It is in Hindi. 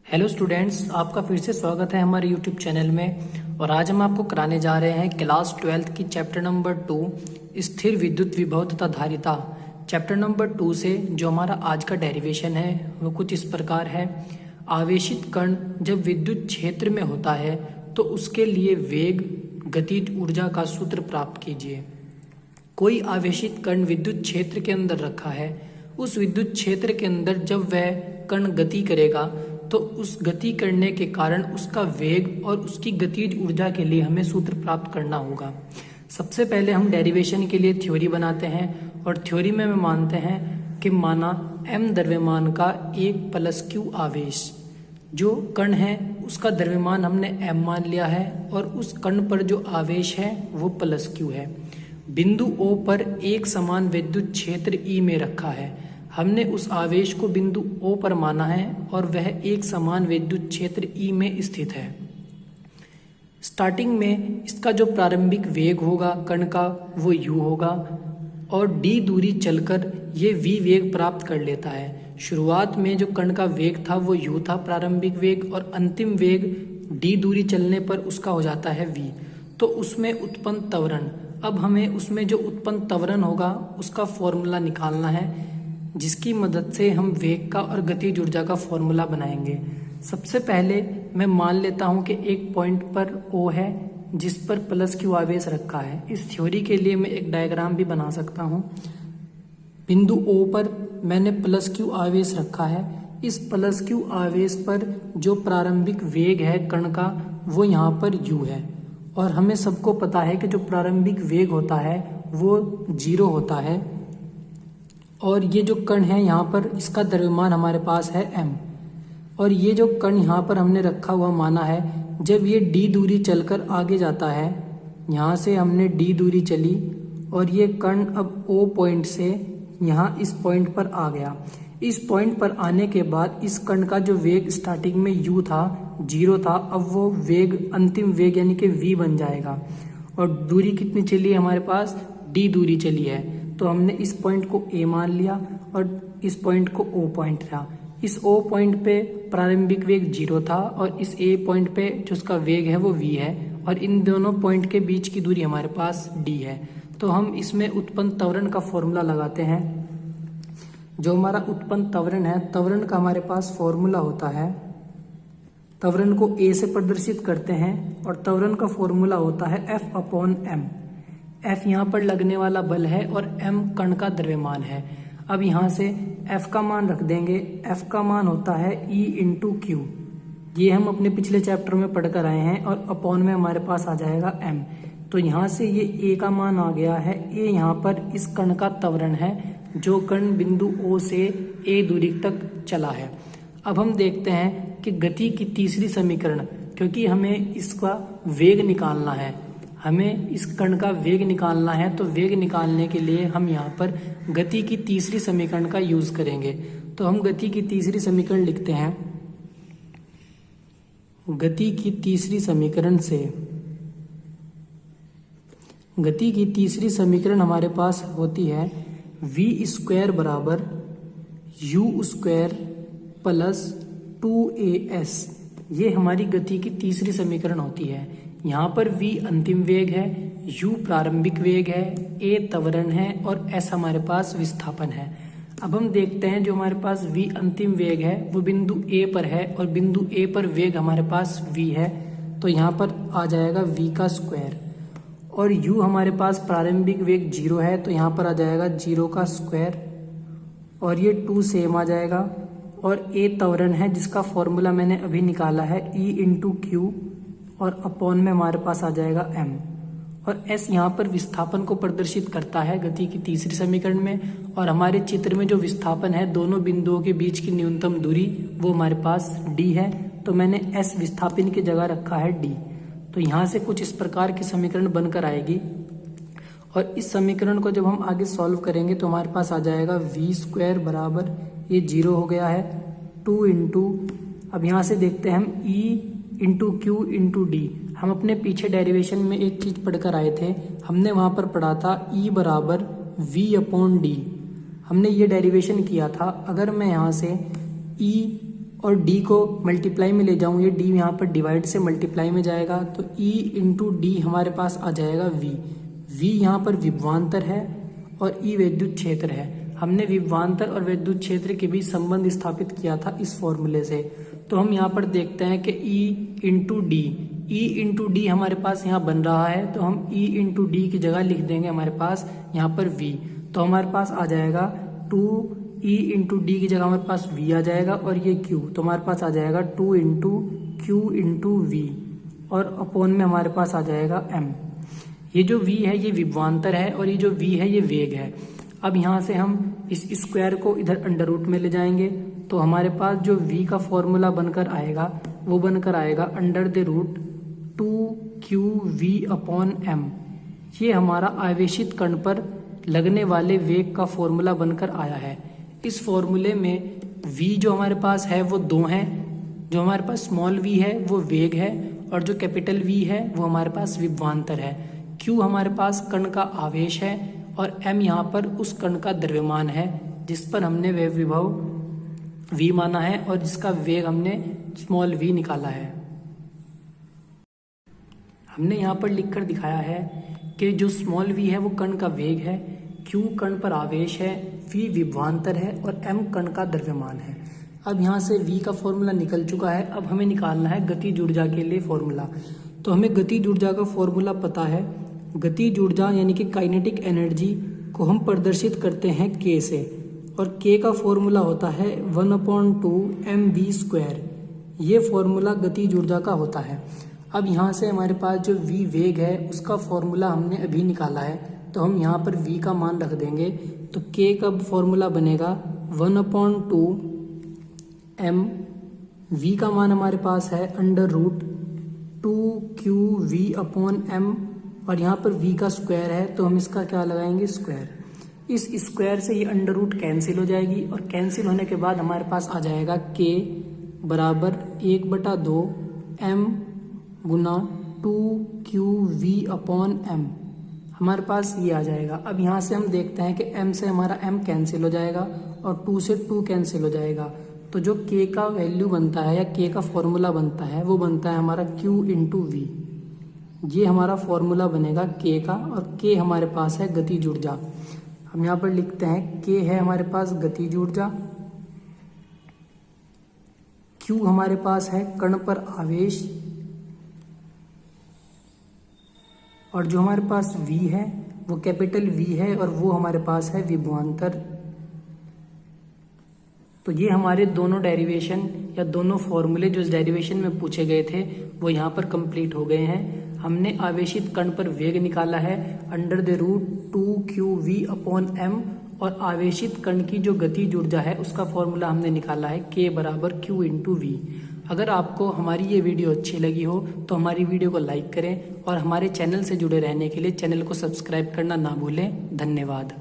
हेलो स्टूडेंट्स, आपका फिर से स्वागत है हमारे यूट्यूब चैनल में। और आज हम आपको कराने जा रहे हैं क्लास 12th की चैप्टर नंबर 2 स्थिर विद्युत विभव तथा धारिता। चैप्टर नंबर 2 से जो हमारा आज का डेरिवेशन है वो कुछ इस प्रकार है। आवेशित कण जब विद्युत क्षेत्र में होता है तो उसके लिए वेग गतिज ऊर्जा का सूत्र प्राप्त कीजिए। कोई आवेशित कण विद्युत क्षेत्र के अंदर रखा है, उस विद्युत क्षेत्र के अंदर जब वह कण गति करेगा तो उस गति करने के कारण उसका वेग और उसकी गतिज ऊर्जा के लिए हमें सूत्र प्राप्त करना होगा। सबसे पहले हम डेरिवेशन के लिए थ्योरी बनाते हैं और थ्योरी में हम मानते हैं कि माना m द्रव्यमान का एक प्लस q आवेश जो कण है उसका द्रव्यमान हमने m मान लिया है और उस कण पर जो आवेश है वो प्लस q है। बिंदु O पर एक समान विद्युत क्षेत्र E में रखा है। हमने उस आवेश को बिंदु O पर माना है और वह एक समान विद्युत क्षेत्र E में स्थित है। स्टार्टिंग में इसका जो प्रारंभिक वेग होगा कण का वो u होगा और d दूरी चलकर ये v वेग प्राप्त कर लेता है। शुरुआत में जो कण का वेग था वो u था प्रारंभिक वेग, और अंतिम वेग d दूरी चलने पर उसका हो जाता है v। तो उसमें उत्पन्न त्वरण, अब हमें उसमें जो उत्पन्न त्वरण होगा उसका फॉर्मूला निकालना है, जिसकी मदद से हम वेग का और गतिज ऊर्जा का फॉर्मूला बनाएंगे। सबसे पहले मैं मान लेता हूं कि एक पॉइंट पर O है जिस पर प्लस q आवेश रखा है। इस थ्योरी के लिए मैं एक डायग्राम भी बना सकता हूं। बिंदु O पर मैंने प्लस q आवेश रखा है। इस प्लस q आवेश पर जो प्रारंभिक वेग है कण का वो यहाँ पर u है, और हमें सबको पता है कि जो प्रारंभिक वेग होता है वो 0 होता है। और ये जो कण है यहाँ पर इसका द्रव्यमान हमारे पास है m, और ये जो कण यहाँ पर हमने रखा हुआ माना है, जब ये d दूरी चलकर आगे जाता है, यहाँ से हमने d दूरी चली और ये कण अब O पॉइंट से यहाँ इस पॉइंट पर आ गया। इस पॉइंट पर आने के बाद इस कण का जो वेग स्टार्टिंग में u था 0 था, अब वो वेग अंतिम वेग यानी कि v बन जाएगा। और दूरी कितनी चली है हमारे पास, d दूरी चली है। तो हमने इस पॉइंट को A मान लिया और इस पॉइंट को O पॉइंट था। इस O पॉइंट पे प्रारंभिक वेग 0 था और इस A पॉइंट पे जो उसका वेग है वो v है, और इन दोनों पॉइंट के बीच की दूरी हमारे पास d है। तो हम इसमें उत्पन्न त्वरण का फॉर्मूला लगाते हैं। जो हमारा उत्पन्न त्वरण है, त्वरण का हमारे पास फॉर्मूला होता है, त्वरण को A से प्रदर्शित करते हैं और त्वरण का फॉर्मूला होता है F/m। F यहाँ पर लगने वाला बल है और m कण का द्रव्यमान है। अब यहाँ से F का मान रख देंगे। F का मान होता है E × Q, ये हम अपने पिछले चैप्टर में पढ़कर आए हैं, और अपॉन में हमारे पास आ जाएगा m। तो यहाँ से ये A का मान आ गया है। A यहाँ पर इस कण का त्वरण है जो कण बिंदु O से A दूरी तक चला है। अब हम देखते हैं कि गति की तीसरी समीकरण, क्योंकि हमें इसका वेग निकालना है, हमें इस कण का वेग निकालना है, तो वेग निकालने के लिए हम यहाँ पर गति की तीसरी समीकरण का यूज करेंगे। तो हम गति की तीसरी समीकरण लिखते हैं। गति की तीसरी समीकरण से, गति की तीसरी समीकरण हमारे पास होती है v² बराबर u² प्लस 2as। ये हमारी गति की तीसरी समीकरण होती है। यहाँ पर v अंतिम वेग है, u प्रारंभिक वेग है, a त्वरण है और s हमारे पास विस्थापन है। अब हम देखते हैं जो हमारे पास v अंतिम वेग है वो बिंदु A पर है और बिंदु A पर वेग हमारे पास v है, तो यहाँ पर आ जाएगा v का स्क्वायर। और u हमारे पास प्रारंभिक वेग 0 है, तो यहाँ पर आ जाएगा 0 का स्क्वायर, और ये 2 सेम आ जाएगा। और a त्वरण है जिसका फॉर्मूला मैंने अभी निकाला है E × Q, और अपॉन में हमारे पास आ जाएगा m। और s यहाँ पर विस्थापन को प्रदर्शित करता है गति की तीसरी समीकरण में, और हमारे चित्र में जो विस्थापन है दोनों बिंदुओं के बीच की न्यूनतम दूरी वो हमारे पास d है, तो मैंने s विस्थापन की जगह रखा है d। तो यहाँ से कुछ इस प्रकार की समीकरण बनकर आएगी, और इस समीकरण को जब हम आगे सॉल्व करेंगे तो हमारे पास आ जाएगा v² बराबर, ये 0 हो गया है, 2 × अब यहाँ से देखते हैं हम E × Q × D। हम अपने पीछे डेरिवेशन में एक चीज पढ़कर आए थे, हमने वहाँ पर पढ़ा था E बराबर v/d। हमने ये डेरिवेशन किया था। अगर मैं यहाँ से E और डी को मल्टीप्लाई में ले जाऊँ, ये डी यहाँ पर डिवाइड से मल्टीप्लाई में जाएगा, तो ई इंटू डी हमारे पास आ जाएगा वी। वी यहाँ पर विभवांतर है और ई विद्युत क्षेत्र है। हमने विभवांतर और विद्युत क्षेत्र के बीच संबंध स्थापित किया था इस फॉर्मूले से। तो हम यहाँ पर देखते हैं कि ई इंटू डी हमारे पास यहाँ बन रहा है, तो हम ई इंटू डी की जगह लिख देंगे हमारे पास यहाँ पर वी। तो हमारे पास आ जाएगा 2 ई इंटू डी की जगह हमारे पास वी आ जाएगा, और ये क्यू, तो हमारे पास आ जाएगा 2 इंटू क्यू इंटू वी, और अपॉन में हमारे पास आ जाएगा एम। ये जो वी है ये विभवांतर है और ये जो वी है ये वेग है। अब यहाँ से हम इस स्क्वायर को इधर अंडर रूट में ले जाएंगे, तो हमारे पास जो v का फॉर्मूला बनकर आएगा वो बनकर आएगा under the root 2qv upon m। ये हमारा आवेशित कण पर लगने वाले वेग का फॉर्मूला बनकर आया है। इस फॉर्मूले में v जो हमारे पास है वो 2 है, जो हमारे पास स्मॉल v है वो वेग है, और जो कैपिटल V है वो हमारे पास विभवांतर है। q हमारे पास कण का आवेश है, और m यहाँ पर उस कण का द्रव्यमान है जिस पर हमने वेग विभव v माना है और जिसका वेग हमने स्मॉल v निकाला है। हमने यहाँ पर लिखकर दिखाया है कि जो स्मॉल v है वो कण का वेग है, q कण पर आवेश है, v विभवांतर है और m कण का द्रव्यमान है। अब यहाँ से v का फॉर्मूला निकल चुका है। अब हमें निकालना है गतिज ऊर्जा के लिए फॉर्मूला। तो हमें गतिज ऊर्जा का फॉर्मूला पता है। गतिज ऊर्जा यानी कि काइनेटिक एनर्जी को हम प्रदर्शित करते हैं k से, और k का फॉर्मूला होता है 1/2 mv²। ये फॉर्मूला गतिज ऊर्जा का होता है। अब यहाँ से हमारे पास जो v वेग है उसका फॉर्मूला हमने अभी निकाला है, तो हम यहाँ पर v का मान रख देंगे। तो k का फॉर्मूला बनेगा 1/2 m। v का मान हमारे पास है under root 2qv upon m, और यहाँ पर v का स्क्वायर है तो हम इसका क्या लगाएंगे, स्क्वायर। इस स्क्वायर से ये अंडर रूट कैंसिल हो जाएगी, और कैंसिल होने के बाद हमारे पास आ जाएगा k बराबर 1/2 m गुना 2qv अपॉन m। हमारे पास ये आ जाएगा। अब यहाँ से हम देखते हैं कि m से हमारा m कैंसिल हो जाएगा और 2 से 2 कैंसिल हो जाएगा, तो जो k का वैल्यू बनता है या k का फॉर्मूला बनता है वो बनता है हमारा q इंटू वी। ये हमारा फॉर्मूला बनेगा k का, और k हमारे पास है गतिज ऊर्जा। हम यहाँ पर लिखते हैं k है हमारे पास गतिज ऊर्जा, q हमारे पास है कण पर आवेश, और जो हमारे पास v है वो कैपिटल V है, और वो हमारे पास है विभवांतर। तो ये हमारे दोनों डेरिवेशन या दोनों फॉर्मूले जो इस डेरिवेशन में पूछे गए थे वो यहाँ पर कंप्लीट हो गए हैं। हमने आवेशित कण पर वेग निकाला है under the root 2qv upon m, और आवेशित कण की जो गतिज ऊर्जा है उसका फॉर्मूला हमने निकाला है k बराबर q इंटू वी। अगर आपको हमारी ये वीडियो अच्छी लगी हो तो हमारी वीडियो को लाइक करें, और हमारे चैनल से जुड़े रहने के लिए चैनल को सब्सक्राइब करना ना भूलें। धन्यवाद।